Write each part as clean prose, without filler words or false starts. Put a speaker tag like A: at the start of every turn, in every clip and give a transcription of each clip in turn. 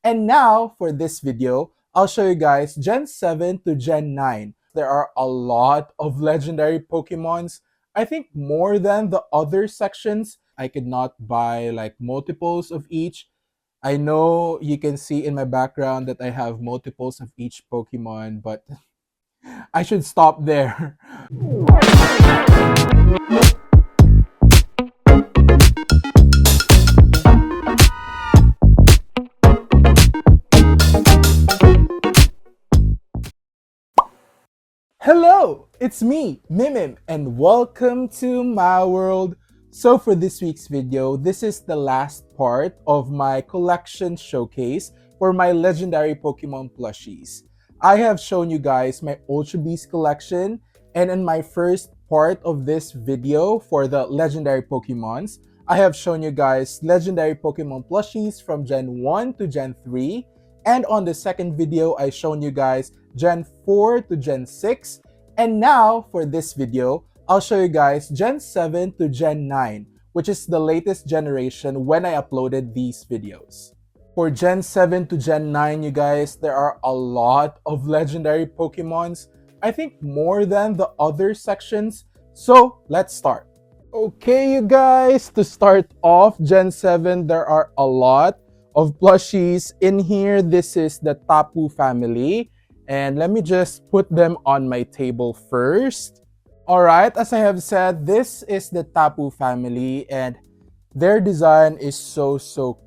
A: And now for this video, I'll show you guys Gen 7 to Gen 9. There are a lot of legendary Pokemons. I think more than the other sections. I could not buy like multiples of each. I know you can see in my background that I have multiples of each Pokemon, but I should stop there. Hello, it's me, Mimim, and welcome to my world. So for this week's video, this is the last part of my collection showcase for my legendary Pokemon plushies. I have shown you guys my Ultra Beast collection, and in my first part of this video for the legendary Pokemons, I have shown you guys legendary Pokemon plushies from Gen 1 to Gen 3, and on the second video, I shown you guys Gen 4 to Gen 6. And now, for this video, I'll show you guys Gen 7 to Gen 9, which is the latest generation when I uploaded these videos. For Gen 7 to Gen 9, you guys, there are a lot of legendary Pokemons. I think more than the other sections. So, let's start. Okay, you guys, to start off Gen 7, there are a lot of plushies in here. This is the Tapu family. And let me just put them on my table first. Alright, as I have said, this is the Tapu family and their design is so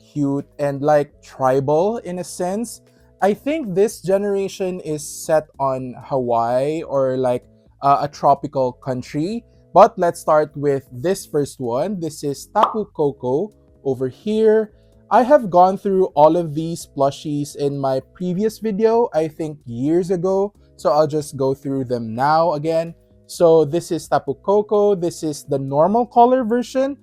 A: cute and like tribal in a sense. I think this generation is set on Hawaii or like a tropical country. But let's start with this first one. This is Tapu Koko over here. I have gone through all of these plushies in my previous video, I think years ago. So I'll just go through them now again. So this is Tapu Koko. This is the normal color version.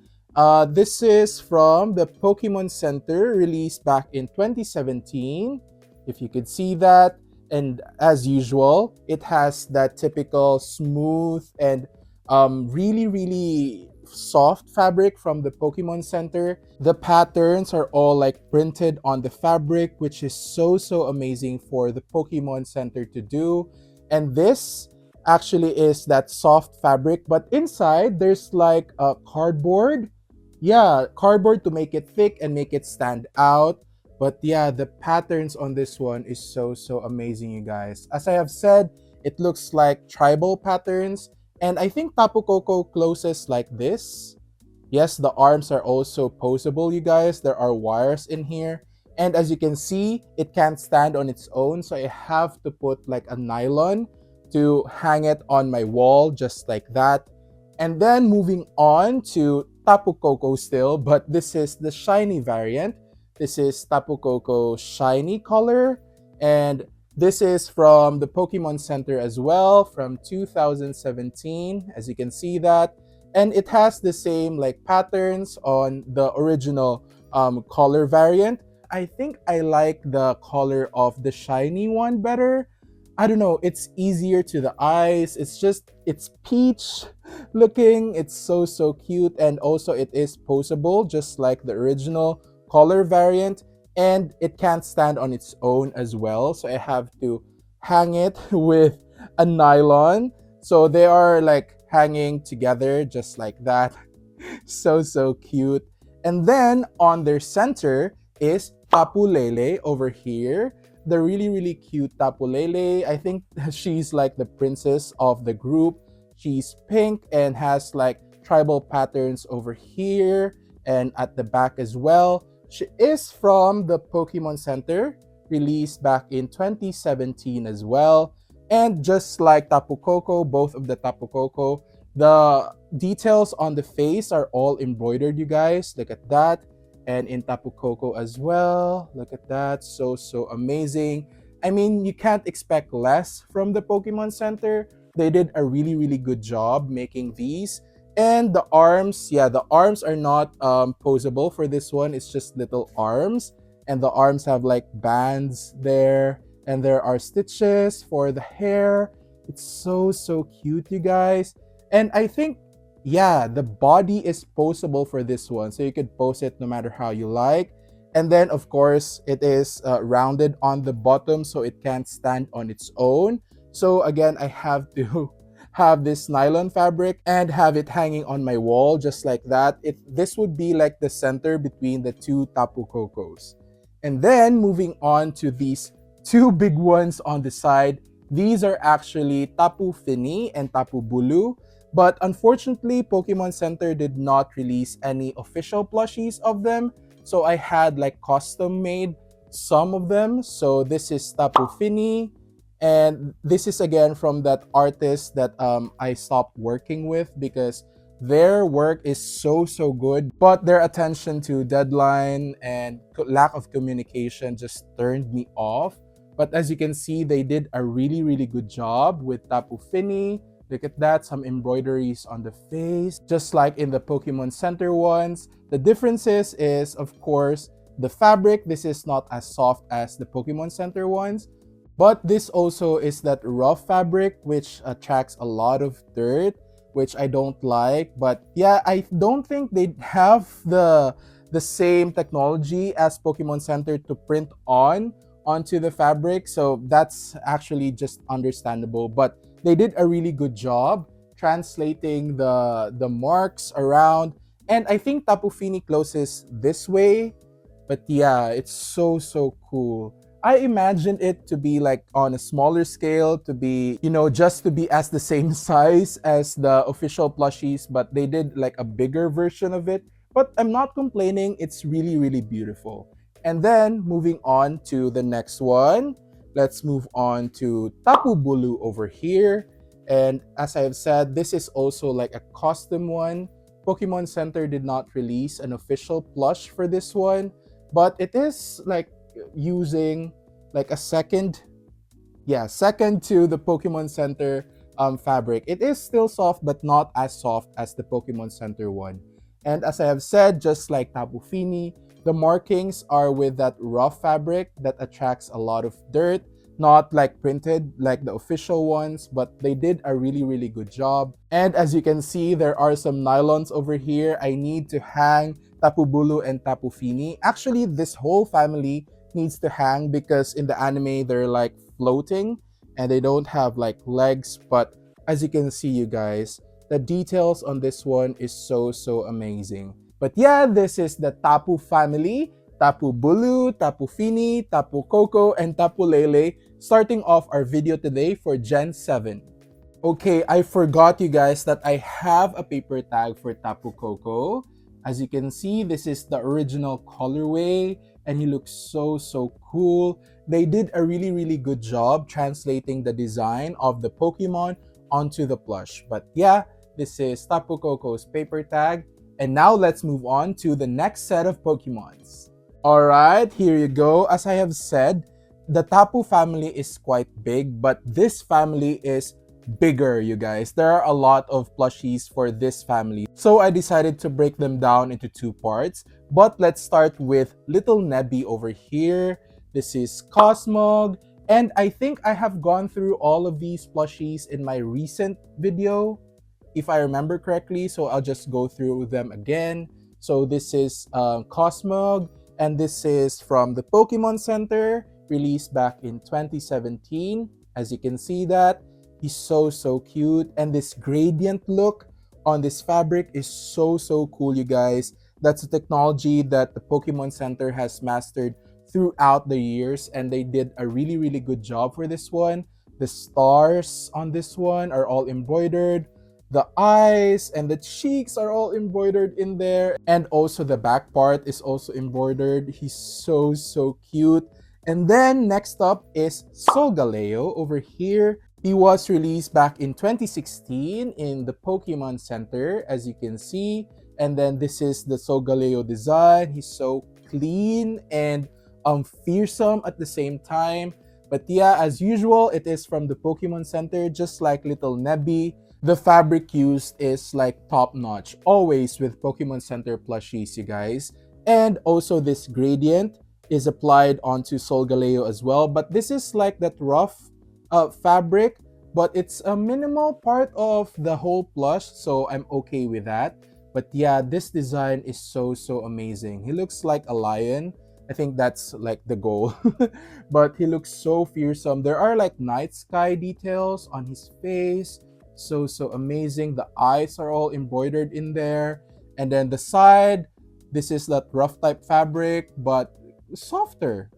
A: This is from the Pokemon Center, released back in 2017. If you could see that. And as usual, it has that typical smooth and really soft fabric from the Pokemon Center. The patterns are all like printed on the fabric, which is so amazing for the Pokemon Center to do. And this actually is that soft fabric, but inside there's like a cardboard. Yeah, cardboard to make it thick and make it stand out. But yeah, the patterns on this one is so amazing, you guys. As I have said, it looks like tribal patterns. And I think Tapu Koko closes like this. Yes, the arms are also posable, you guys. There are wires in here. And as you can see, it can't stand on its own. So I have to put like a nylon to hang it on my wall, just like that. And then moving on to Tapu Koko still, but this is the shiny variant. This is Tapu Koko shiny color. And this is from the Pokemon Center as well, from 2017, as you can see that. And it has the same like patterns on the original color variant. I think I like the color of the shiny one better. I don't know, it's easier to the eyes. It's peach looking. It's so cute. And also it is posable, just like the original color variant. And it can't stand on its own as well. So I have to hang it with a nylon. So they are like hanging together just like that. So cute. And then on their center is Tapu Lele over here. The really cute Tapu Lele. I think she's like the princess of the group. She's pink and has like tribal patterns over here and at the back as well. She is from the Pokemon Center, released back in 2017 as well. And just like Tapu Koko, both of the Tapu Koko, the details on the face are all embroidered, you guys. Look at that. And in Tapu Koko as well. Look at that. So amazing. I mean, you can't expect less from the Pokemon Center. They did a really good job making these. And the arms, yeah, the arms are not posable for this one. It's just little arms. And the arms have like bands there. And there are stitches for the hair. It's so cute, you guys. And I think, yeah, the body is posable for this one. So you could pose it no matter how you like. And then, of course, it is rounded on the bottom so it can't stand on its own. So again, I have to have this nylon fabric and have it hanging on my wall just like that. This would be like the center between the two tapu kokos. And then moving on to these two big ones on the side. These are actually Tapu Fini and Tapu Bulu. But unfortunately, Pokemon Center did not release any official plushies of them. So I had like custom made some of them. So this is Tapu Fini. And this is again from that artist that I stopped working with because their work is so good, but their attention to deadline and lack of communication just turned me off. But as you can see, they did a really good job with Tapu Fini. Look at that, some embroideries on the face, just like in the Pokemon Center ones. The differences is, of course, the fabric. This is not as soft as the Pokemon Center ones, but this also is that rough fabric which attracts a lot of dirt, which I don't like. But yeah, I don't think they have the same technology as Pokemon Center to print onto the fabric. So that's actually just understandable. But they did a really good job translating the marks around. And I think Tapu Fini closes this way. But yeah, it's so cool. I imagined it to be like on a smaller scale, to be, just to be as the same size as the official plushies, but they did like a bigger version of it. But I'm not complaining, it's really beautiful. And then moving on to the next one, let's move on to Tapu Bulu over here. And as I have said, this is also like a custom one. Pokemon Center did not release an official plush for this one, but it is like using like a second to the Pokemon Center fabric. It is still soft, but not as soft as the Pokemon Center one. And as I have said, just like Tapu Fini, the markings are with that rough fabric that attracts a lot of dirt, not like printed like the official ones, but they did a really good job. And as you can see, there are some nylons over here. I need to hang Tapu Bulu and Tapu Fini. Actually, this whole family needs to hang because in the anime they're like floating and they don't have like legs. But as you can see, you guys, the details on this one is so amazing. But yeah, this is the Tapu family: Tapu Bulu, Tapu Fini, Tapu Koko, and Tapu Lele, starting off our video today for Gen 7. Okay, I forgot, you guys, that I have a paper tag for Tapu Koko. As you can see, this is the original colorway and he looks so cool. They did a really good job translating the design of the Pokemon onto the plush. But yeah, this is Tapu Koko's paper tag. And now let's move on to the next set of Pokemons. Alright, here you go. As I have said, the Tapu family is quite big, but this family is bigger, you guys. There are a lot of plushies for this family. So I decided to break them down into two parts. But let's start with Little Nebby over here. This is Cosmog. And I think I have gone through all of these plushies in my recent video, if I remember correctly. So I'll just go through them again. So this is Cosmog. And this is from the Pokemon Center, released back in 2017. As you can see that, he's so cute. And this gradient look on this fabric is so cool, you guys. That's a technology that the Pokemon Center has mastered throughout the years, and they did a really good job for this one. The stars on this one are all embroidered. The eyes and the cheeks are all embroidered in there. And also the back part is also embroidered. He's so cute. And then next up is Solgaleo over here. He was released back in 2016 in the Pokemon Center, as you can see. And then this is the Solgaleo design. He's so clean and fearsome at the same time. But yeah, as usual, it is from the Pokemon Center, just like Little Nebby. The fabric used is like top notch, always with Pokemon Center plushies, you guys. And also this gradient is applied onto Solgaleo as well. But this is like that rough fabric, but it's a minimal part of the whole plush, so I'm okay with that. But yeah, this design is so amazing. He looks like a lion. I think that's like the goal. But he looks so fearsome. There are like night sky details on his face. So amazing. The eyes are all embroidered in there. And then the side, this is that rough type fabric, but softer.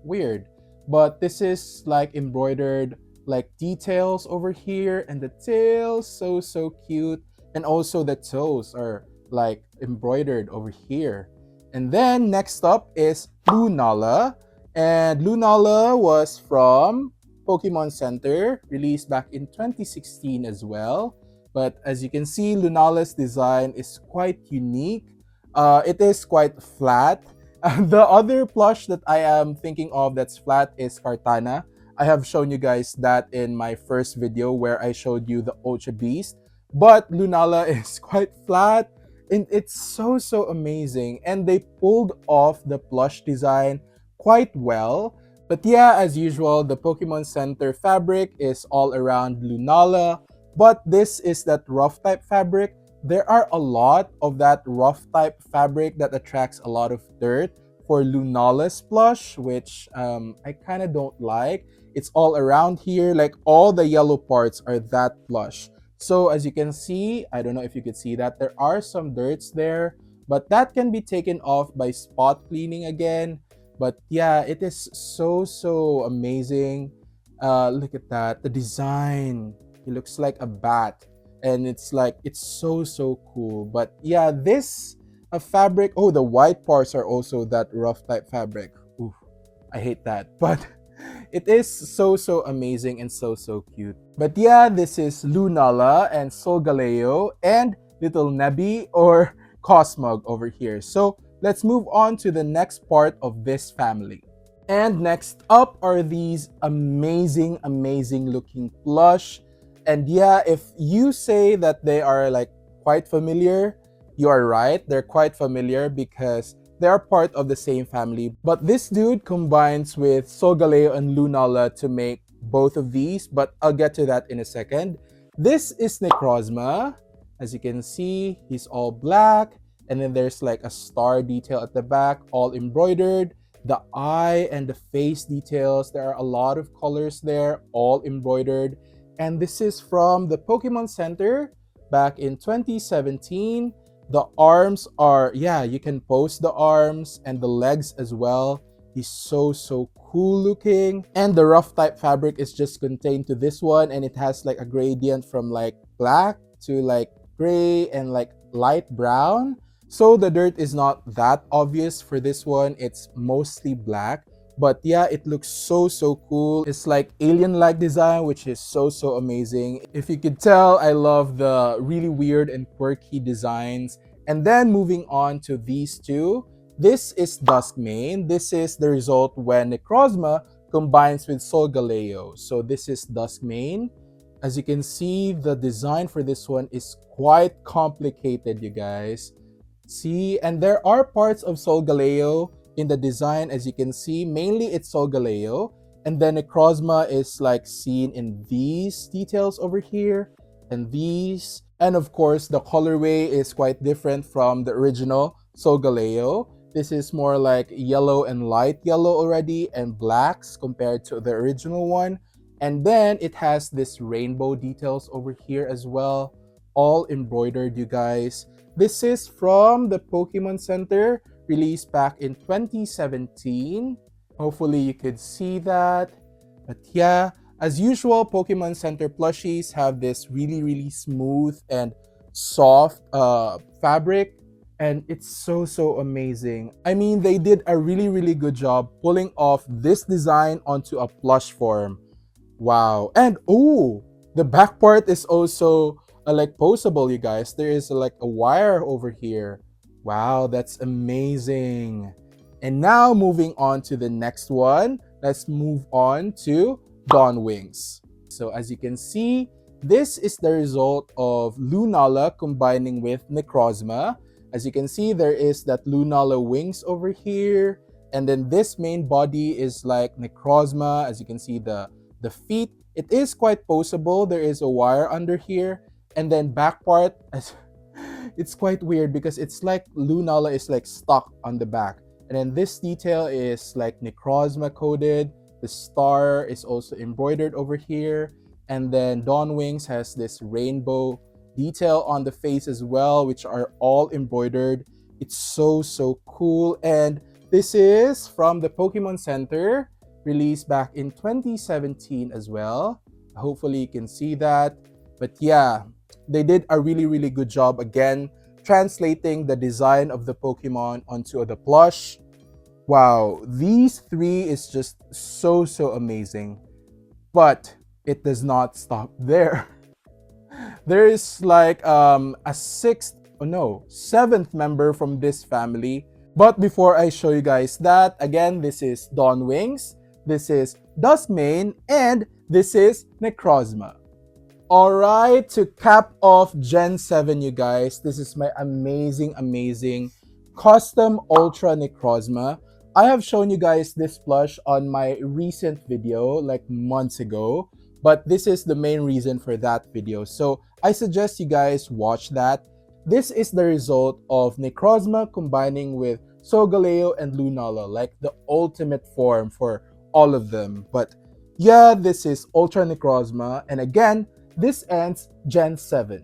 A: Weird. But this is like embroidered like details over here, and the tail, so cute. And also the toes are like embroidered over here. And then next up is Lunala. And Lunala was from Pokemon Center, released back in 2016 as well. But as you can see, Lunala's design is quite unique. It is quite flat. The other plush that I am thinking of that's flat is Kartana. I have shown you guys that in my first video where I showed you the Ultra Beast. But Lunala is quite flat, and it's so amazing. And they pulled off the plush design quite well. But yeah, as usual, the Pokemon Center fabric is all around Lunala. But this is that rough type fabric. There are a lot of that rough type fabric that attracts a lot of dirt for Lunala's plush, which I kind of don't like. It's all around here, like all the yellow parts are that plush. So as you can see, I don't know if you could see that, there are some dirts there, but that can be taken off by spot cleaning again. But yeah, it is so amazing. Look at that, the design. It looks like a bat, and it's like it's so cool. But yeah, this a fabric. Oh, the white parts are also that rough type fabric. Ooh, I hate that, but it is so amazing and so cute. But yeah, this is Lunala and Solgaleo and Little Nebby or Cosmog over here. So let's move on to the next part of this family. And next up are these amazing looking plush. And yeah, if you say that they are like quite familiar, you are right. They're quite familiar because they are part of the same family. But this dude combines with Solgaleo and Lunala to make both of these, but I'll get to that in a second. This is Necrozma. As you can see, he's all black, and then there's like a star detail at the back, all embroidered. The eye and the face details, there are a lot of colors there, all embroidered. And this is from the Pokemon Center back in 2017. The arms are, yeah, you can pose the arms and the legs as well. He's so cool looking. And the rough type fabric is just contained to this one, and it has like a gradient from like black to like gray and like light brown. So the dirt is not that obvious for this one. It's mostly black. But yeah, it looks so cool. It's like alien-like design, which is so amazing. If you could tell, I love the really weird and quirky designs. And then moving on to these two. This is Duskmane. This is the result when Necrozma combines with Solgaleo. So this is Duskmane. As you can see, the design for this one is quite complicated, you guys. See, and there are parts of Solgaleo in the design, as you can see. Mainly it's Solgaleo, and then Necrozma is like seen in these details over here and these. And of course, the colorway is quite different from the original Solgaleo. This is more like yellow and light yellow already, and blacks compared to the original one. And then it has this rainbow details over here as well, all embroidered, you guys. This is from the Pokemon Center, released back in 2017. Hopefully you could see that. But yeah, as usual, Pokemon Center plushies have this really smooth and soft fabric, and it's so amazing. I mean, they did a really good job pulling off this design onto a plush form. Wow. And oh, the back part is also like poseable, you guys. There is like a wire over here. Wow, that's amazing. And now moving on to the next one, let's move on to Dawn Wings. So as you can see, this is the result of Lunala combining with Necrozma. As you can see, there is that Lunala wings over here, and then this main body is like Necrozma. As you can see, the feet, it is quite poseable. There is a wire under here, and then back part, it's quite weird because it's like Lunala is like stuck on the back, And then this detail is like Necrozma coded. The star is also embroidered over here. And then Dawn Wings has this rainbow detail on the face as well, which are all embroidered. It's so cool. And this is from the Pokemon Center, released back in 2017 as well. Hopefully you can see that. But yeah, they did a really good job again translating the design of the Pokemon onto the plush. Wow, these three is just so amazing. But it does not stop there. There is like a sixth, oh no, seventh member from this family. But before I show you guys that, again, this is Dawn Wings, this is Duskmane, and this is Necrozma. Alright, to cap off Gen 7, you guys, this is my amazing custom Ultra Necrozma. I have shown you guys this plush on my recent video, like months ago, but this is the main reason for that video. So I suggest you guys watch that. This is the result of Necrozma combining with Solgaleo and Lunala, like the ultimate form for all of them. But yeah, this is Ultra Necrozma, and again, this ends Gen 7.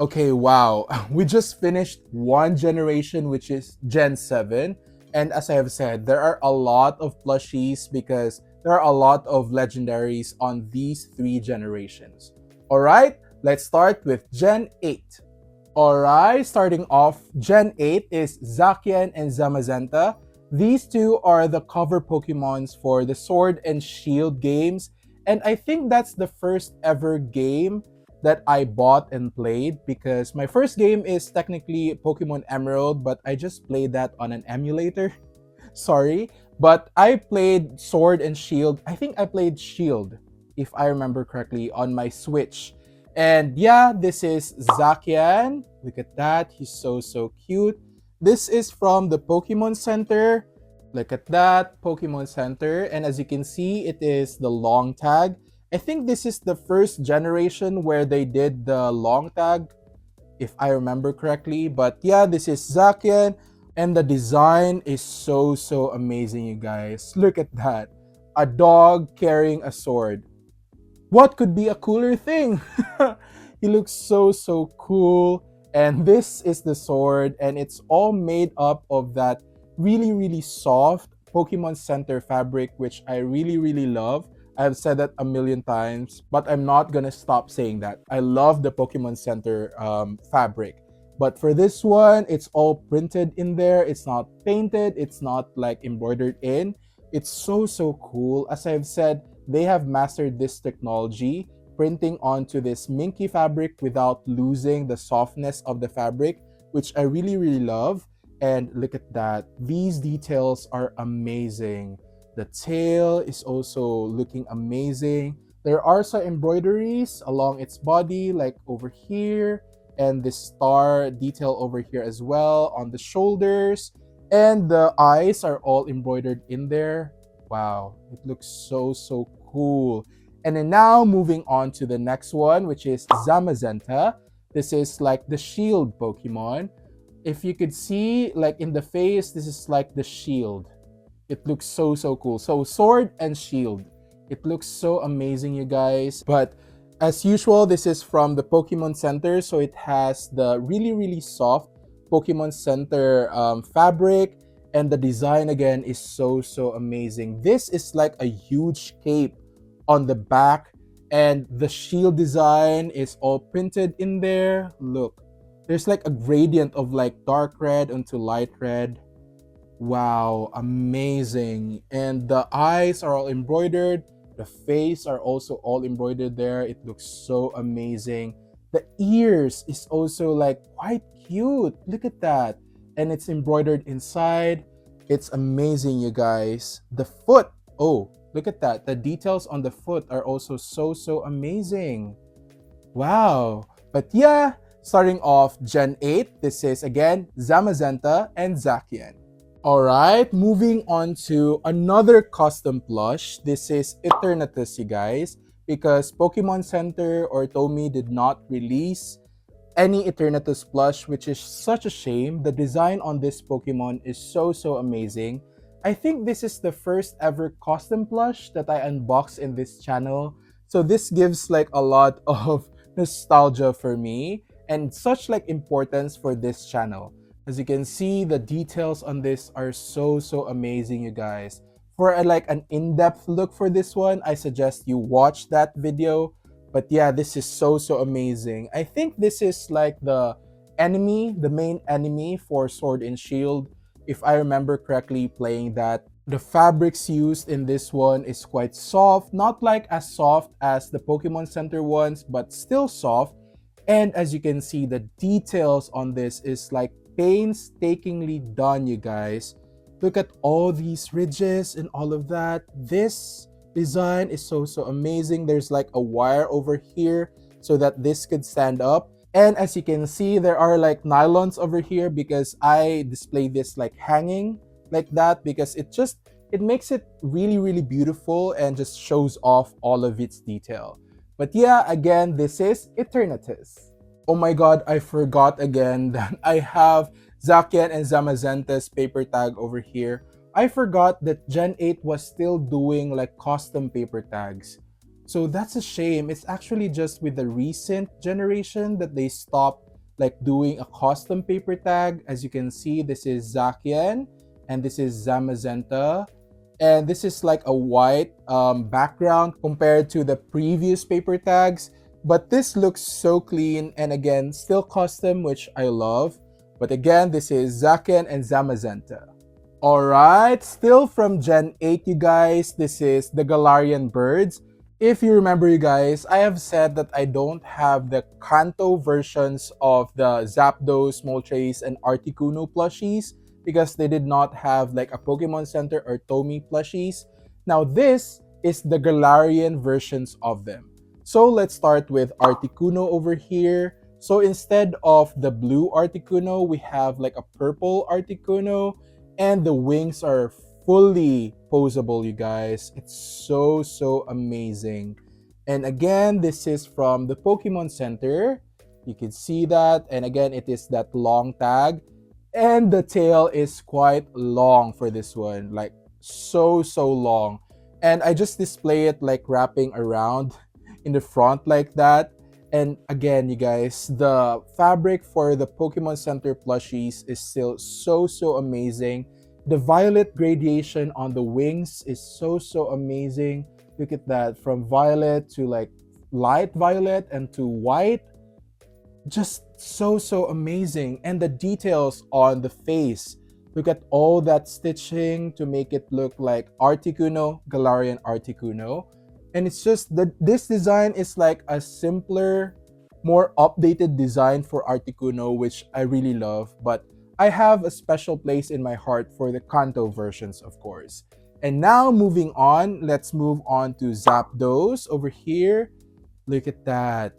A: Okay, wow. We just finished one generation, which is Gen 7. And as I have said, there are a lot of plushies because there are a lot of legendaries on these three generations. Alright, let's start with Gen 8. Alright, starting off, Gen 8 is Zacian and Zamazenta. These two are the cover Pokemons for the Sword and Shield games. And I think that's the first ever game that I bought and played, because my first game is technically Pokemon Emerald, but I just played that on an emulator. Sorry. But I played Sword and Shield. I think I played Shield, if I remember correctly, on my Switch. And yeah, this is Zacian. Look at that. He's so cute. This is from the Pokemon Center. Look at that, Pokemon Center. And as you can see, it is the long tag. I think this is the first generation where they did the long tag, if I remember correctly. But yeah, this is Zacian. And the design is so amazing, you guys. Look at that. A dog carrying a sword. What could be a cooler thing? He looks so cool. And this is the sword, and it's all made up of that really soft Pokemon Center fabric, which I really love. I've said that a million times, but I'm not gonna stop saying that. I love the Pokemon Center fabric. But for this one, it's all printed in there. It's not painted. It's not like embroidered in. It's so cool. As I've said, they have mastered this technology, printing onto this minky fabric without losing the softness of the fabric, which I really love. And look at that. These details are amazing. The tail is also looking amazing. There are some embroideries along its body, like over here, and this star detail over here as well on the shoulders. And the eyes are all embroidered in there. Wow, it looks so cool. And then now moving on to the next one, which is Zamazenta. This is like the shield Pokemon. If you could see, like in the face, this is like the shield. It looks so cool. So sword and shield. It looks so amazing, you guys. But as usual, this is from the Pokemon Center. So it has the really soft Pokemon Center fabric. And the design again is so amazing. This is like a huge cape on the back. And the shield design is all printed in there. Look. There's like a gradient of like dark red into light red. Wow, amazing. And the eyes are all embroidered. The face are also all embroidered there. It looks so amazing. The ears is also like quite cute. Look at that. And it's embroidered inside. It's amazing, you guys. The foot. Oh, look at that. The details on the foot are also so amazing. Wow. But yeah, starting off Gen 8, this is again Zamazenta and Zacian. Alright, moving on to another custom plush. This is Eternatus, you guys, because Pokemon Center or Tomy did not release any Eternatus plush, which is such a shame. The design on this Pokemon is so amazing. I think this is the first ever custom plush that I unbox in this channel. So this gives like a lot of nostalgia for me and such like importance for this channel. As you can see, the details on this are so amazing, you guys. For like an in-depth look for this one, I suggest you watch that video. But yeah, this is so amazing. I think this is like the enemy, the main enemy for Sword and Shield. If I remember correctly playing that, the fabrics used in this one is quite soft, not like as soft as the Pokemon Center ones, but still soft. And as you can see, the details on this is like painstakingly done, you guys. Look at all these ridges and all of that. This design is so amazing. There's like a wire over here so that this could stand up. And as you can see, there are like nylons over here because I display this like hanging like that because it makes it really beautiful and just shows off all of its detail. But yeah, again, this is Eternatus. Oh my god, I forgot again that I have Zacian and Zamazenta's paper tag over here. I forgot that Gen 8 was still doing like custom paper tags. So that's a shame. It's actually just with the recent generation that they stopped like doing a custom paper tag. As you can see, this is Zacian and this is Zamazenta. And this is like a white background compared to the previous paper tags. But this looks so clean and again, still custom, which I love. But again, this is Zacian and Zamazenta. Alright, still from Gen 8, you guys. This is the Galarian birds. If you remember, you guys, I have said that I don't have the Kanto versions of the Zapdos, Moltres, and Articuno plushies because they did not have like a Pokemon Center or Tomy plushies. Now this is the Galarian versions of them. So let's start with Articuno over here. So instead of the blue Articuno, we have like a purple Articuno. And the wings are fully posable, you guys. It's so amazing. And again, this is from the Pokemon Center. You can see that. And again, it is that long tag. And the tail is quite long for this one. Like so long. And I just display it like wrapping around in the front like that. And again, you guys, the fabric for the Pokemon Center plushies is still so amazing. The violet gradation on the wings is so amazing. Look at that, from violet to like light violet and to white. Just so amazing. And the details on the face. Look at all that stitching to make it look like Articuno, Galarian Articuno. And it's just that this design is like a simpler, more updated design for Articuno, which I really love. But I have a special place in my heart for the Kanto versions, of course. And now moving on, let's move on to Zapdos over here. Look at that.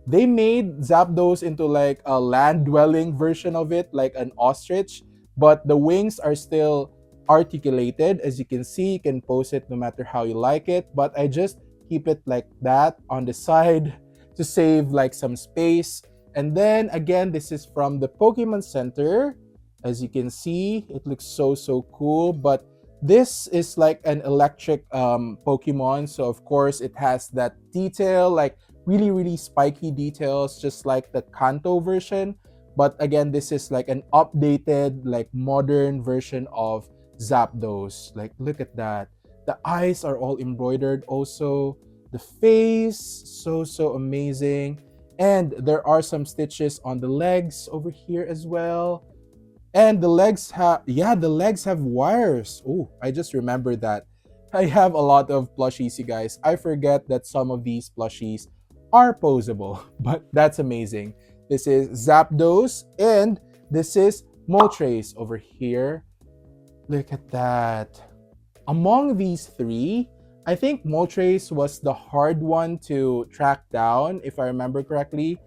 A: They made Zapdos into like a land-dwelling version of it, like an ostrich. But the wings are still articulated. As you can see, you can pose it no matter how you like it. But I just keep it like that on the side to save like some space. And then again, this is from the Pokemon Center. As you can see, it looks so cool. But this is like an electric Pokemon. So of course, it has that detail, like really spiky details, just like the Kanto version. But again, this is like an updated, like modern version of Zapdos. Like, look at that. The eyes are all embroidered also. The face, so amazing. And there are some stitches on the legs over here as well. And the legs have, yeah, the legs have wires. Oh, I just remembered that. I have a lot of plushies, you guys. I forget that some of these plushies are posable, but that's amazing. This is Zapdos, and this is Moltres over here. Look at that. Among these three, I think Moltres was the hard one to track down, if I remember correctly.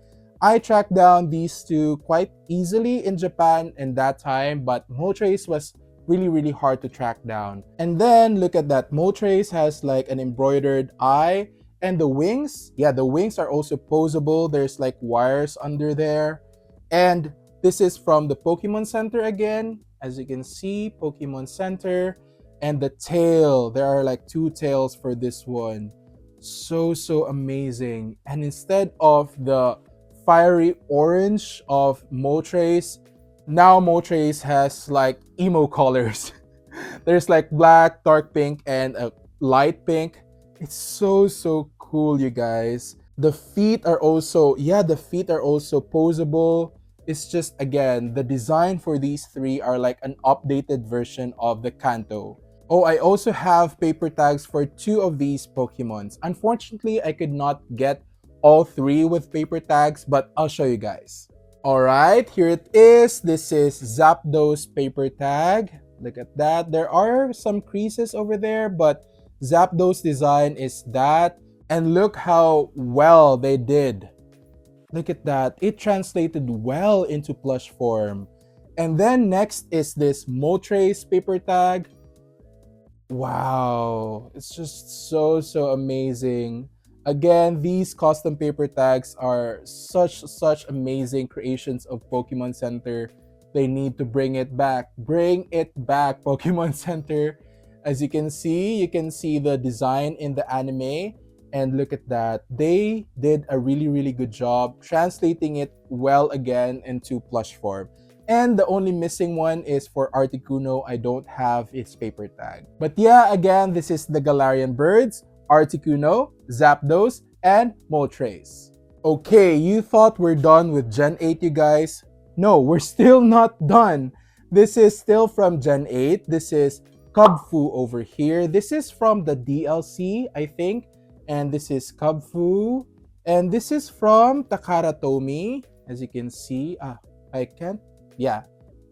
A: I tracked down these two quite easily in Japan in that time, but Moltres was really hard to track down. And then look at that, Moltres has like an embroidered eye, And the wings, yeah, the wings are also posable. There's like wires under there. And this is from the Pokemon Center again. As you can see, Pokemon Center. And the tail, there are like two tails for this one. So amazing. And instead of the fiery orange of Moltres, now Moltres has like emo colors. There's like black, dark pink, and a light pink. It's so cool, you guys. The feet are also, yeah, the feet are also posable. It's just, again, the design for these three are like an updated version of the Kanto. Oh, I also have paper tags for two of these Pokemons. Unfortunately, I could not get all three with paper tags, but I'll show you guys. Alright, here it is. This is Zapdos paper tag. Look at that. There are some creases over there, but Zapdos design is that. And look how well they did. Look at that. It translated well into plush form. And then next is this Moltres paper tag. Wow, it's just so amazing. Again, these custom paper tags are such amazing creations of Pokemon Center. They need to bring it back. Bring it back, Pokemon Center. As you can see the design in the anime, and look at that. They did a really good job translating it well again into plush form. And the only missing one is for Articuno. I don't have its paper tag. But yeah, again, this is the Galarian birds, Articuno, Zapdos, and Moltres. Okay, you thought we're done with Gen 8, you guys? No, we're still not done. This is still from Gen 8. This is Kubfu over here. This is from the DLC, I think. And this is Kubfu. And this is from Takara Tomy. As you can see, I can't. Yeah,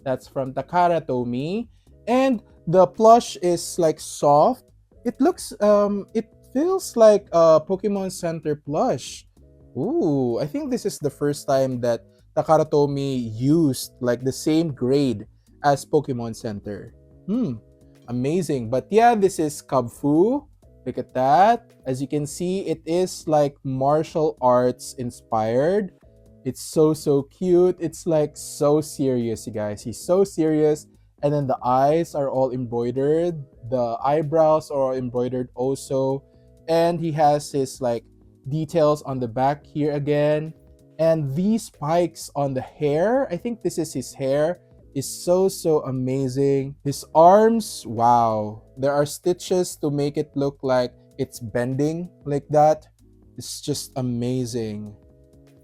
A: that's from Takara Tomy. And the plush is like soft. It looks, it feels like a Pokemon Center plush. Ooh, I think this is the first time that Takara Tomy used like the same grade as Pokemon Center. Amazing. But yeah, this is Kubfu. Look at that. As you can see, it is like martial arts inspired. It's so cute. It's like so serious, you guys. He's so serious. And then the eyes are all embroidered. The eyebrows are all embroidered also. And he has his like details on the back here again. And these spikes on the hair, I think this is his hair, is so amazing. His arms, wow. There are stitches to make it look like it's bending like that. It's just amazing.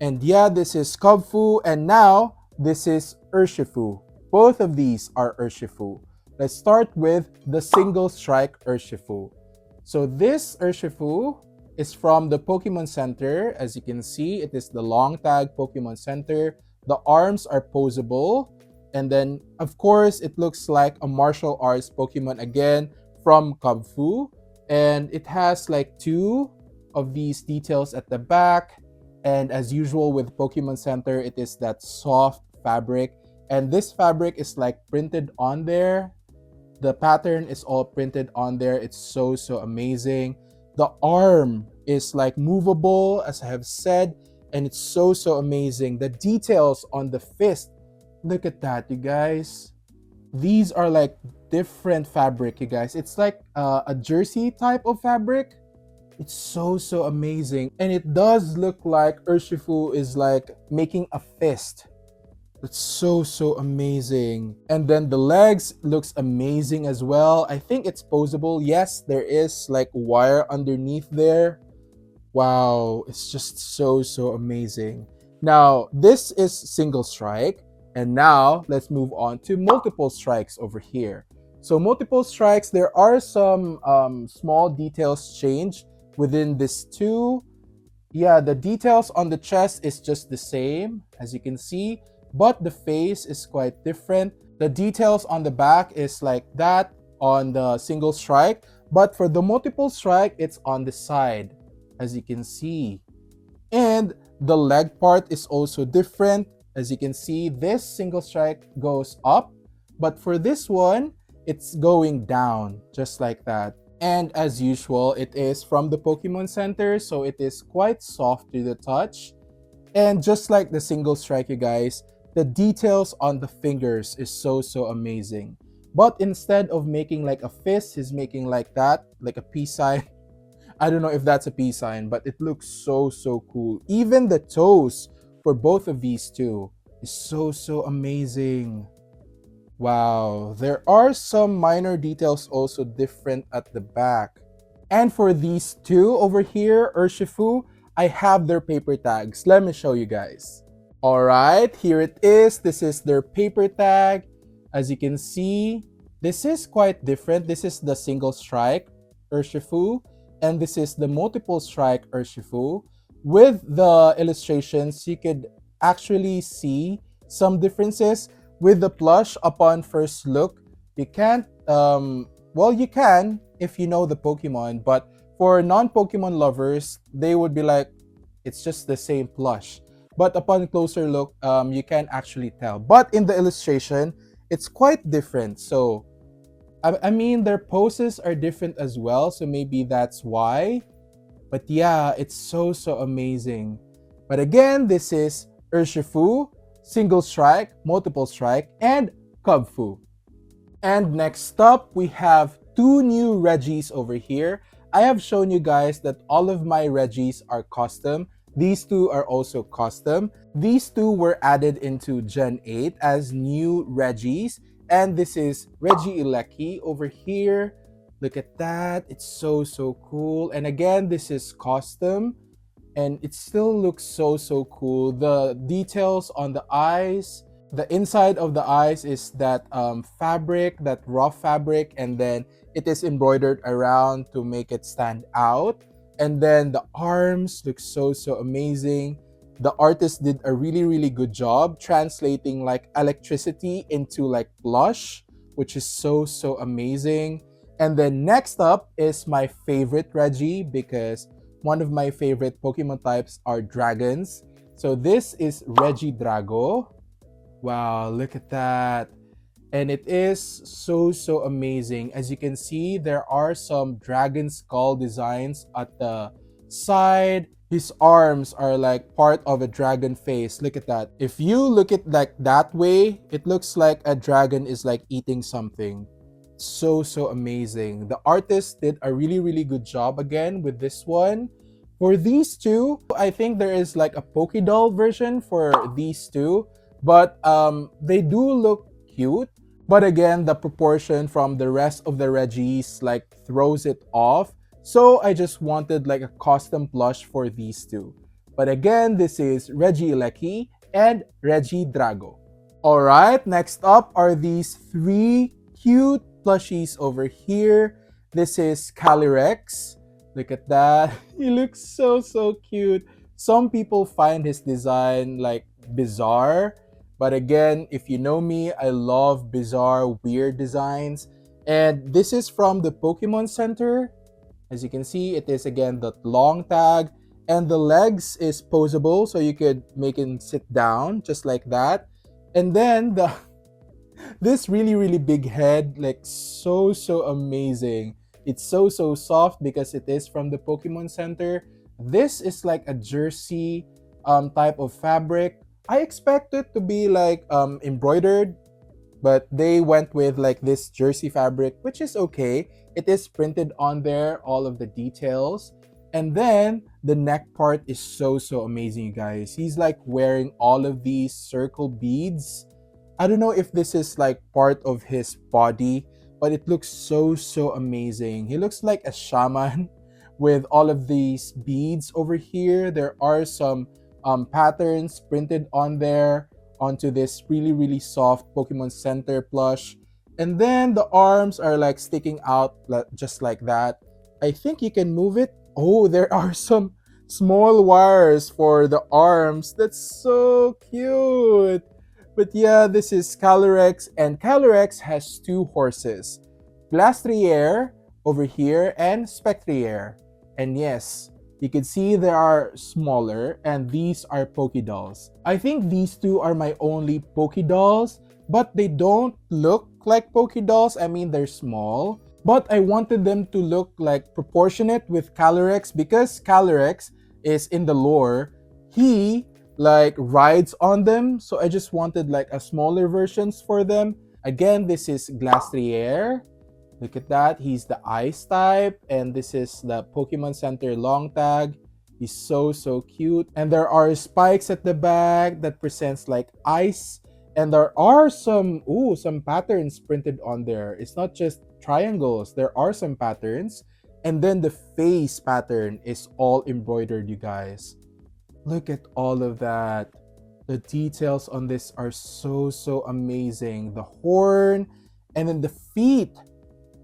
A: And yeah, this is Kubfu, and now this is Urshifu. Both of these are Urshifu. Let's start with the single strike Urshifu. So this Urshifu is from the Pokemon Center. As you can see, it is the long tag Pokemon Center. The arms are posable. And then, of course, it looks like a martial arts Pokemon again from Kubfu. And it has like two of these details at the back. And as usual with Pokemon Center, it is that soft fabric. And this fabric is like printed on there. The pattern is all printed on there. It's so amazing. The arm is like movable, as I have said. And it's so amazing. The details on the fist. Look at that, you guys. These are like different fabric, you guys. It's like a jersey type of fabric. It's so amazing. And it does look like Urshifu is like making a fist. It's so amazing. And then the legs looks amazing as well. I think it's posable. Yes, there is like wire underneath there. Wow, it's just so amazing. Now, this is single strike. And now, let's move on to multiple strikes over here. So multiple strikes, there are some small details changed within this two. Yeah, the details on the chest is just the same, as you can see, but the face is quite different. The details on the back is like that on the single strike, but for the multiple strike, it's on the side, as you can see. And the leg part is also different. As you can see, this single strike goes up, but for this one, it's going down, just like that. And as usual, it is from the Pokemon Center, so it is quite soft to the touch. And just like the single strike, you guys, the details on the fingers is so amazing. But instead of making like a fist, he's making like that, like a peace sign. I don't know if that's a peace sign, but it looks so cool. Even the toes for both of these two is so amazing. Wow, there are some minor details also different at the back. And for these two over here, Urshifu, I have their paper tags. Let me show you guys. All right, here it is. This is their paper tag. As you can see, this is quite different. This is the single strike Urshifu, and this is the multiple strike Urshifu. With the illustrations, you could actually see some differences. With the plush upon first look, you can't, well, you can if you know the Pokemon, but for non-Pokemon lovers, they would be like, it's just the same plush. But upon closer look, you can actually tell. But in the illustration, it's quite different. So, I mean, their poses are different as well. So maybe that's why. But yeah, it's so amazing. But again, this is Urshifu, Single Strike, Multiple Strike, and Kubfu. And next up, we have two new Regis over here. I have shown you guys that all of my Regis are custom. These two are also custom. These two were added into Gen 8 as new Regis. And this is Regieleki over here. Look at that. It's so cool. And again, this is custom. And it still looks so cool. The details on the eyes, the inside of the eyes is that fabric, that rough fabric, and then it is embroidered around to make it stand out. And then the arms look so amazing. The artist did a really good job translating like electricity into like blush, which is so amazing. And then next up is my favorite Reggie, because one of my favorite Pokemon types are dragons. So this is Regidrago. Wow, look at that. And it is so amazing. As you can see, there are some dragon skull designs at the side. His arms are like part of a dragon face. Look at that. If you look at like that way, it looks like a dragon is like eating something. So amazing. The artist did a really good job again with this one. For these two, I think there is like a Pokédoll version for these two, but they do look cute. But again, the proportion from the rest of the Regis like throws it off. So I just wanted like a custom plush for these two. But again, this is Regieleki and Regidrago. Alright, next up are these three cute plushies over here. This is Calyrex. Look at that. He looks so cute. Some people find his design like bizarre. But again, if you know me, I love bizarre, weird designs. And this is from the Pokemon Center. As you can see, it is again the long tag. And the legs is posable, so you could make him sit down just like that. And then the this really big head, like so amazing. It's so soft because it is from the Pokemon Center. This is like a jersey type of fabric. I expect it to be like embroidered, but they went with like this jersey fabric, which is okay. It is printed on there, all of the details. And then the neck part is so amazing, you guys. He's like wearing all of these circle beads. I don't know if this is like part of his body, but it looks so amazing. He looks like a shaman with all of these beads over here. There are some patterns printed on there onto this really soft Pokemon Center plush. And then the arms are like sticking out just like that. I think you can move it. Oh, there are some small wires for the arms. That's so cute. But yeah, this is Calyrex, and Calyrex has two horses. Glastrier over here and Spectrier. And yes, you can see they are smaller, and these are Pokédolls. I think these two are my only Pokédolls, but they don't look like Pokédolls. I mean, they're small. but I wanted them to look like proportionate with Calyrex because Calyrex is in the lore. He like rides on them, so I just wanted like a smaller versions for them. Again, this is Glastrier. Look at that. He's the ice type, and this is the Pokemon Center long tag. He's so cute. And there are spikes at the back that presents like ice. And there are some patterns printed on there. It's not just triangles. There are some patterns. And then the face pattern is all embroidered, you guys. Look at all of that. The details on this are so amazing. The horn and then the feet.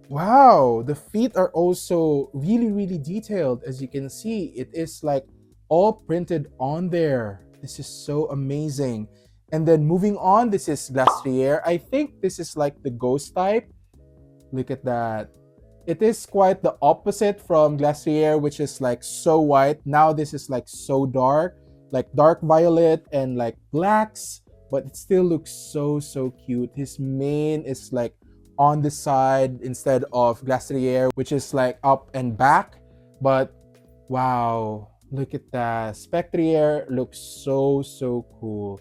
A: Wow, the feet are also really detailed. As you can see, it is like all printed on there. This is so amazing. And then moving on, this is Glastrier. I think this is like the ghost type. Look at that. It is quite the opposite from Glacier, which is like so white. Now this is like so dark, like dark violet and like blacks, but it still looks so cute. His mane is like on the side instead of Glacier, which is like up and back. But wow, look at that. Spectrier looks so cool.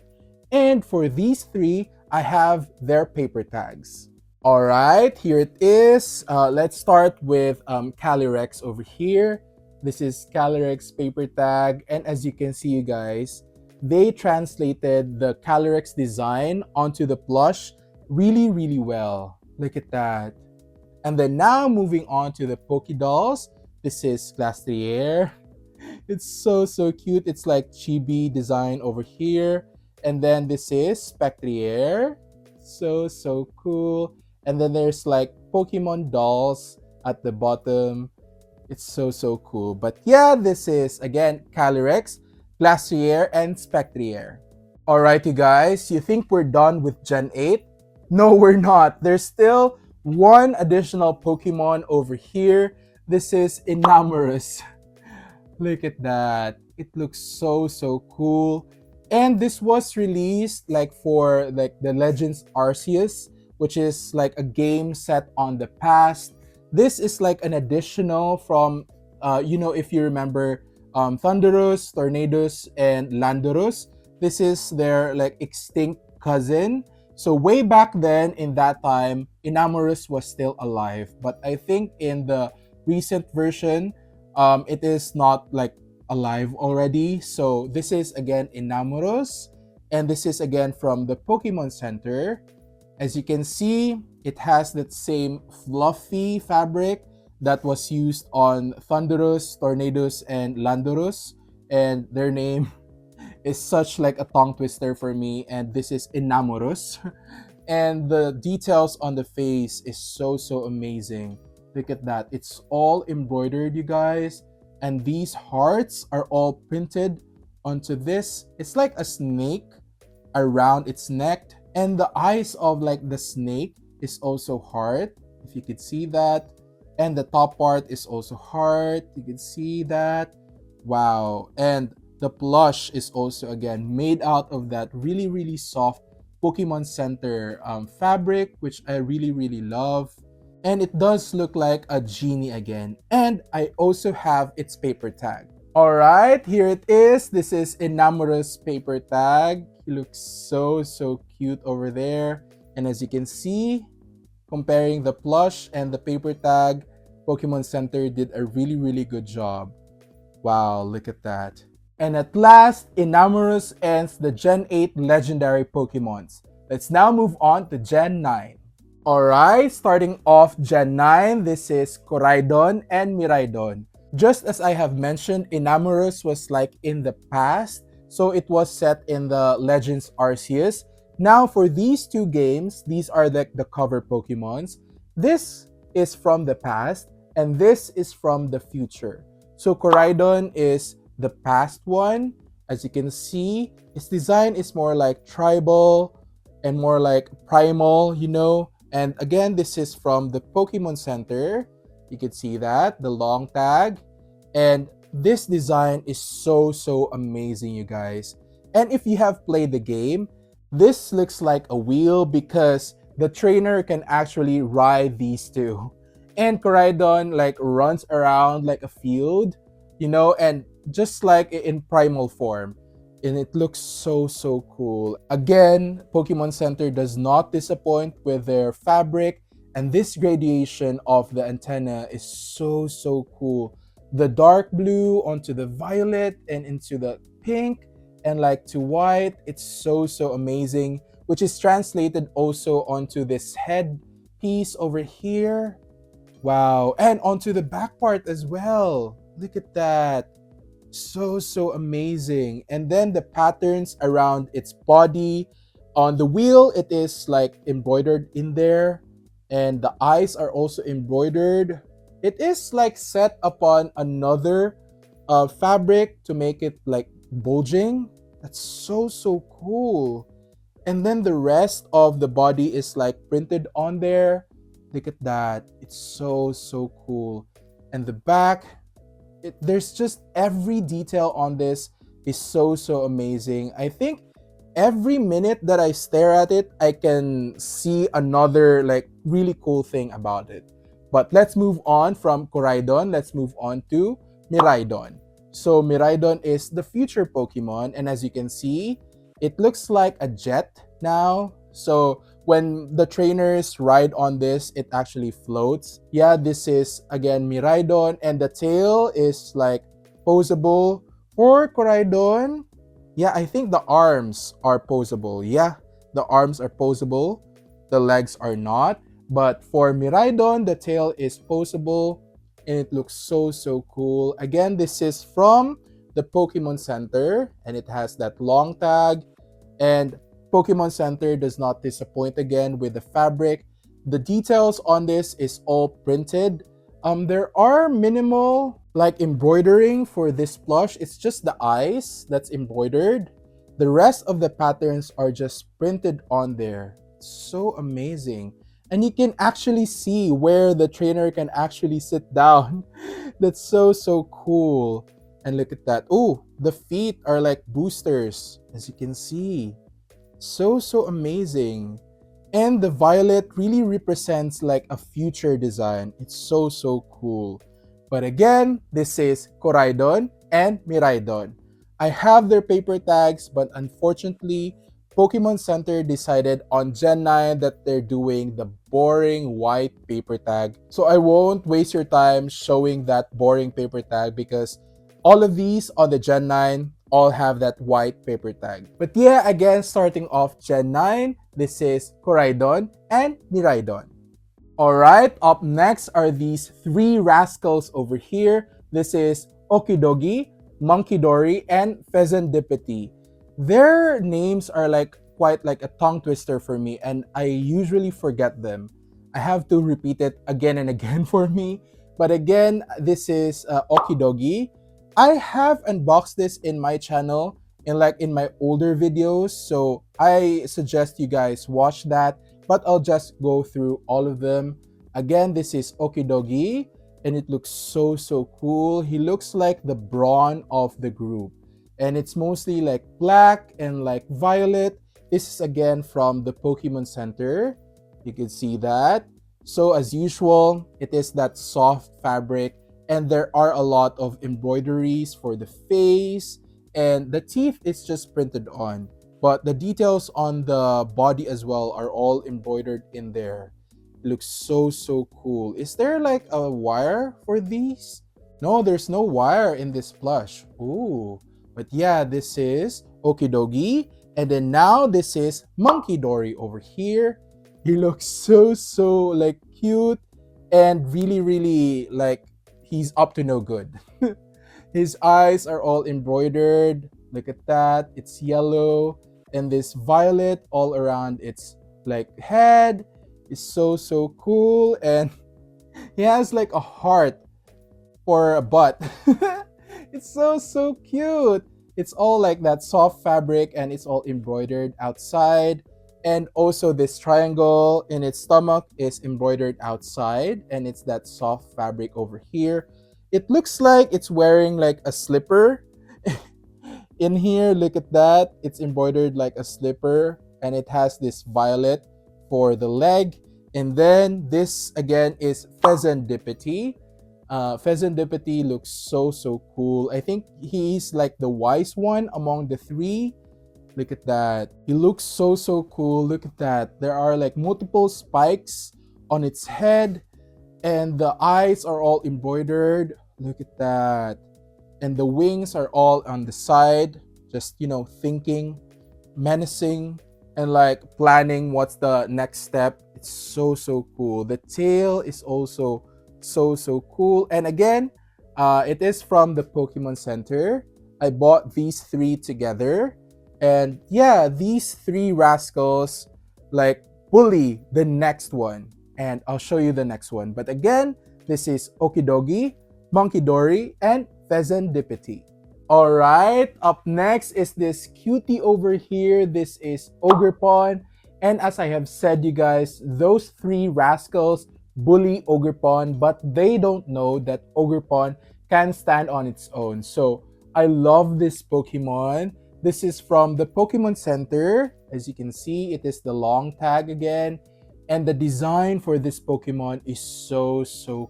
A: And for these three, I have their paper tags. All right, here it is. Let's start with Calyrex over here. This is Calyrex paper tag. And as you can see, you guys, they translated the Calyrex design onto the plush really well. Look at that. And then now moving on to the Poké This is Glastrier. It's so cute. It's like chibi design over here. And then this is Spectrier. So cool. And then there's like Pokemon dolls at the bottom. It's so cool. But yeah, this is again Calyrex, Glacier, and Spectrier. Alright, you guys, you think we're done with Gen 8? No, we're not. There's still one additional Pokemon over here. This is Enamorus. Look at that. It looks so cool. And this was released like for like the Legends Arceus, which is like a game set on the past. This is like an additional from if you remember Thunderous, Tornadus, and Landorus. This is their like extinct cousin. So way back then in that time, Enamorus was still alive. But I think in the recent version, it is not like alive already. So this is again Enamorus, and this is again from the Pokemon Center. As you can see, it has that same fluffy fabric that was used on Thunderous, Tornadus, and Landorus, and their name is such like a tongue twister for me. And this is Enamorus, and the details on the face is so amazing. Look at that. It's all embroidered, you guys. And these hearts are all printed onto this. It's like a snake around its neck. And the eyes of like the snake is also heart, if you could see that. And the top part is also heart. You can see that. Wow. And the plush is also again made out of that really soft Pokemon Center fabric, which I really love. And it does look like a genie again. And I also have its paper tag. Alright, here it is. This is Enamorus paper tag. He looks so cute over there. And as you can see, comparing the plush and the paper tag, Pokemon Center did a really good job. Wow, look at that. And at last, Enamorus ends the Gen 8 legendary Pokemons. Let's now move on to Gen 9. Alright, starting off Gen 9, this is Koraidon and Miraidon. Just as I have mentioned, Enamorus was like in the past, so it was set in the Legends Arceus. Now for these two games, these are like the cover Pokemons. This is from the past, and this is from the future. So Koraidon is the past one. As you can see, its design is more like tribal and more like primal, And again, this is from the Pokemon Center. You can see that, the long tag. And this design is so amazing, you guys. And if you have played the game, this looks like a wheel because the trainer can actually ride these two. And Coraidon like runs around like a field, and just like in primal form. And it looks so cool. Again, Pokemon Center does not disappoint with their fabric, and this gradation of the antenna is so cool. The dark blue onto the violet and into the pink and like to white, it's so amazing, which is translated also onto this head piece over here. Wow. And onto the back part as well. Look at that. So amazing. And then the patterns around its body. On the wheel, it is like embroidered in there. And the eyes are also embroidered. It is like set upon another fabric to make it like bulging. That's so cool. And then the rest of the body is like printed on there. Look at that. It's so cool. And the back, there's just every detail on this is so amazing. I think every minute that I stare at it, I can see another like really cool thing about it. But let's move on from Koraidon. Let's move on to Miraidon. So Miraidon is the future Pokemon, and as you can see, it looks like a jet now. So when the trainers ride on this, it actually floats. Yeah, this is again Miraidon, and the tail is like posable. For Koraidon, yeah, I think the arms are posable. Yeah, the arms are posable. The legs are not. But for Miraidon, the tail is posable and it looks so cool. Again, this is from the Pokemon Center and it has that long tag. And Pokemon Center does not disappoint again with the fabric. The details on this is all printed. There are minimal like embroidering for this plush. It's just the eyes that's embroidered. The rest of the patterns are just printed on there. So amazing. And you can actually see where the trainer can actually sit down. That's so cool. And look at that. Oh, the feet are like boosters, as you can see. So amazing. And the violet really represents like a future design. It's so cool. But again, this is Koraidon and Miraidon. I have their paper tags, but unfortunately, Pokemon Center decided on Gen 9 that they're doing the boring white paper tag. So I won't waste your time showing that boring paper tag because all of these on the Gen 9 all have that white paper tag. But yeah, again, starting off Gen 9, this is Koraidon and Miraidon. Alright, up next are these three rascals over here. This is Okidogi, Monkey and Pheasantipity. Their names are like quite like a tongue twister for me and I usually forget them. I have to repeat it again and again for me. But again, this is Okidogi. I have unboxed this in my channel in my older videos, so I suggest you guys watch that, but I'll just go through all of them. Again, this is Okidogi and it looks so cool. He looks like the brawn of the group and it's mostly like black and like violet. This is again from the Pokemon Center. You can see that. So as usual, it is that soft fabric and there are a lot of embroideries for the face and the teeth is just printed on, but the details on the body as well are all embroidered in there. It looks so cool. Is there like a wire for these? No, there's no wire in this plush. Ooh, but yeah, this is Okidogi, and then now this is Monkey Dory over here. He looks so like cute and really like he's up to no good. His eyes are all embroidered. Look at that. It's yellow. And this violet all around its like head is so cool. And he has like a heart for a butt. It's so cute. It's all like that soft fabric and it's all embroidered outside. And also this triangle in its stomach is embroidered outside and it's that soft fabric over here. It looks like it's wearing like a slipper. In here, look at that. It's embroidered like a slipper and it has this violet for the leg And then this again is Pheasantipity. Pheasantipity looks so cool. I think he's like the wise one among the three. Look at that. He looks so cool. Look at that. There are like multiple spikes on its head, and the eyes are all embroidered. Look at that. And the wings are all on the side, just, thinking, menacing, and like planning what's the next step. It's so cool. The tail is also so cool. And again, it is from the Pokemon Center. I bought these three together. And yeah, these three rascals like bully the next one. And I'll show you the next one. But again, this is Okidogi, Monkey Dory, and Pheasantipity. All right, up next is this cutie over here. This is Ogrepon. And as I have said, you guys, those three rascals bully Ogrepon, but they don't know that Ogrepon can stand on its own. So I love this Pokemon. This is from the Pokemon Center. As you can see, it is the long tag again. And the design for this Pokemon is so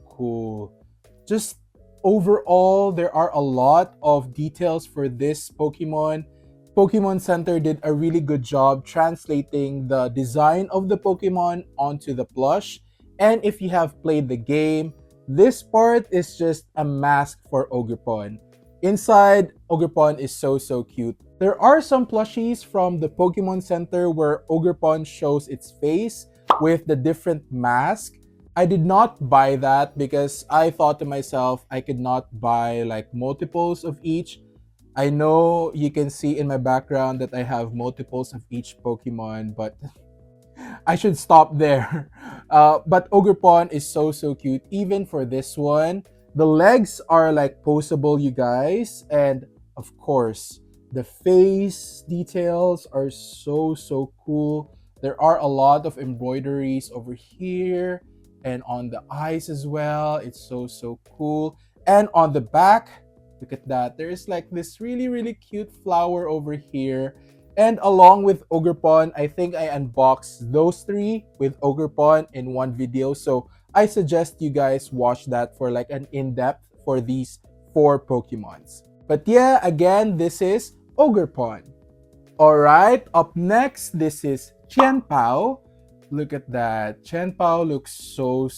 A: cool. Just overall, there are a lot of details for this Pokemon. Pokemon Center did a really good job translating the design of the Pokemon onto the plush. And if you have played the game, this part is just a mask for Ogrepon. Inside, Ogrepon is so cute. There are some plushies from the Pokemon Center where Ogrepon shows its face with the different mask. I did not buy that because I thought to myself I could not buy like multiples of each. I know you can see in my background that I have multiples of each Pokemon, but I should stop there. But Ogrepon is so cute. Even for this one, the legs are like poseable, you guys, and of course, the face details are so cool. There are a lot of embroideries over here and on the eyes as well. It's so cool. And on the back, look at that. There's like this really cute flower over here. And along with Ogrepon, I think I unboxed those three with Ogrepon in one video. So I suggest you guys watch that for like an in-depth for these four Pokemons. But yeah, again, this is Ogrepon. Alright, up next, this is Qianpao. Look at that. Qianpao looks so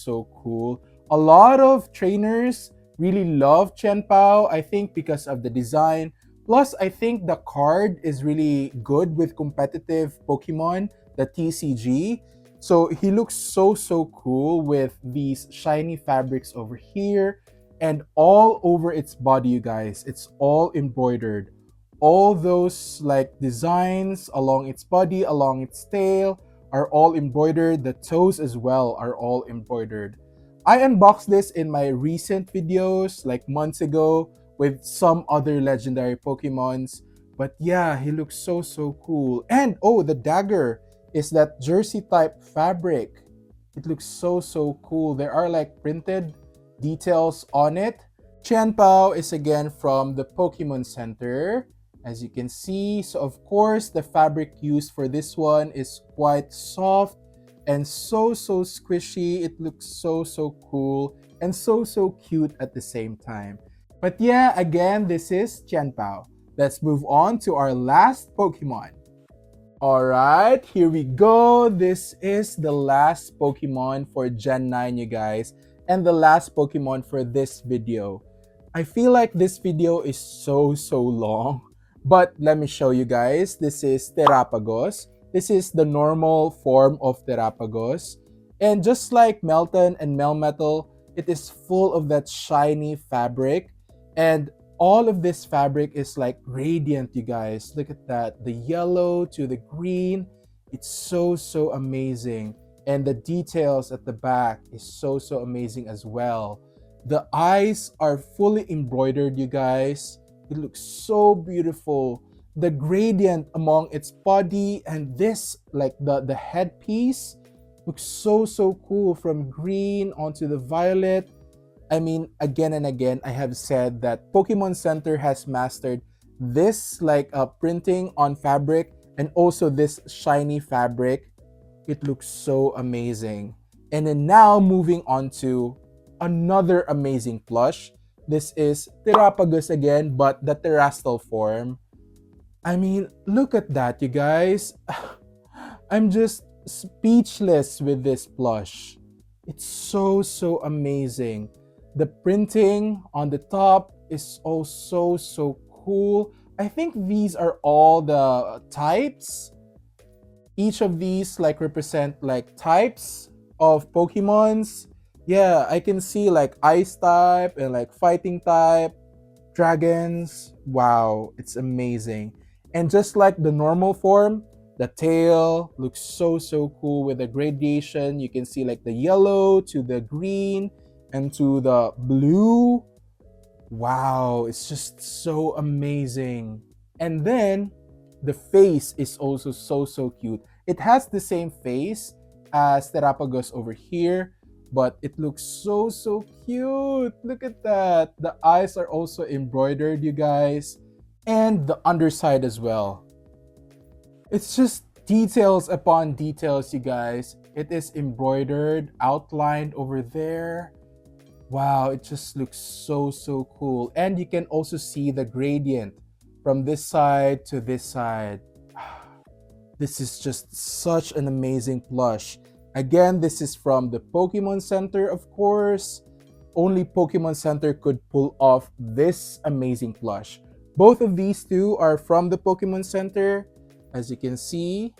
A: cool. A lot of trainers really love Qianpao, I think because of the design. Plus, I think the card is really good with competitive Pokemon, the TCG. So he looks so cool with these shiny fabrics over here and all over its body, you guys. It's all embroidered. All those like designs along its body, along its tail are all embroidered. The toes as well are all embroidered. I unboxed this in my recent videos like months ago with some other legendary Pokemons. But yeah, he looks so cool. And oh, the dagger is that jersey type fabric. It looks so cool. There are like printed details on it. Qianpao is again from the Pokemon Center, as you can see. So of course, the fabric used for this one is quite soft and so squishy. It looks so cool and so cute at the same time. But yeah, again, this is Qianpao. Let's move on to our last Pokemon. Alright, here we go. This is the last Pokemon for Gen 9, you guys, and the last Pokemon for this video. I feel like this video is so long, but let me show you guys. This is Terapagos. This is the normal form of Terapagos. And just like Melton and Melmetal, it is full of that shiny fabric. And all of this fabric is like radiant, you guys. Look at that. The yellow to the green. It's so amazing. And the details at the back is so amazing as well. The eyes are fully embroidered, you guys. It looks so beautiful. The gradient among its body and this, like the headpiece, looks so cool from green onto the violet. I mean, again and again, I have said that Pokemon Center has mastered this like printing on fabric and also this shiny fabric. It looks so amazing. And then now moving on to another amazing plush. This is Therapagos again, but the terrestrial form. I mean, look at that, you guys. I'm just speechless with this plush. It's so amazing. The printing on the top is also so cool. I think these are all the types. Each of these like represent like types of Pokemons. Yeah, I can see like ice type and like fighting type, dragons. Wow, it's amazing. And just like the normal form, the tail looks so cool with the gradation. You can see like the yellow to the green and to the blue. Wow, it's just so amazing. And then the face is also so cute. It has the same face as Terapagos over here, but it looks so cute. Look at that. The eyes are also embroidered, you guys, and the underside as well. It's just details upon details, you guys. It is embroidered, outlined over there. Wow, it just looks so cool. And you can also see the gradient from this side to this side. This is just such an amazing plush. Again, this is from the Pokemon Center, of course. Only Pokemon Center could pull off this amazing plush. Both of these two are from the Pokemon Center, as you can see.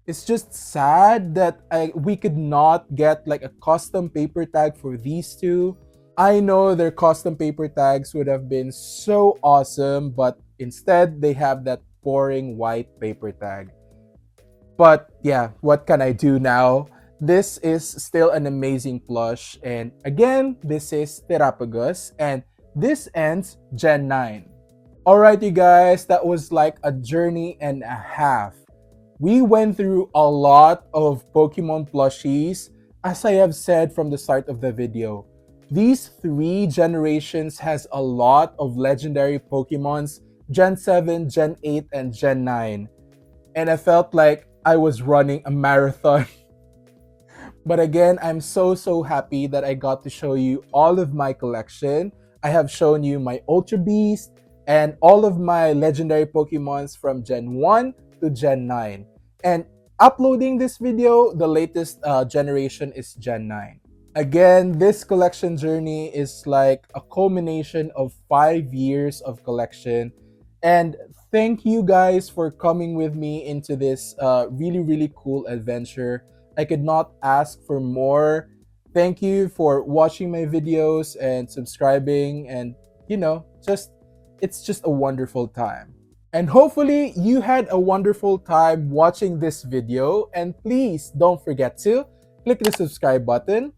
A: It's just sad that we could not get like a custom paper tag for these two. I know their custom paper tags would have been so awesome, but instead they have that boring white paper tag. But yeah, what can I do now? This is still an amazing plush. And again, this is Terapagos, and this ends Gen 9. Alright, you guys, that was like a journey and a half. We went through a lot of Pokemon plushies, as I have said from the start of the video. These three generations has a lot of legendary Pokemons, Gen 7, Gen 8, and Gen 9. And I felt like I was running a marathon. But again, I'm so happy that I got to show you all of my collection. I have shown you my Ultra Beast and all of my legendary Pokemons from Gen 1 to Gen 9. And uploading this video, the latest generation is Gen 9. Again, this collection journey is like a culmination of 5 years of collection. And thank you guys for coming with me into this really cool adventure. I could not ask for more. Thank you for watching my videos and subscribing, and it's just a wonderful time. And hopefully you had a wonderful time watching this video, and please don't forget to click the subscribe button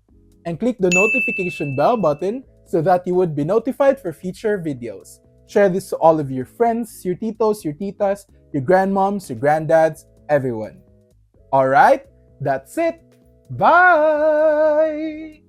A: and click the notification bell button so that you would be notified for future videos. Share this to all of your friends, your titos, your titas, your grandmoms, your granddads, everyone. Alright, that's it. Bye!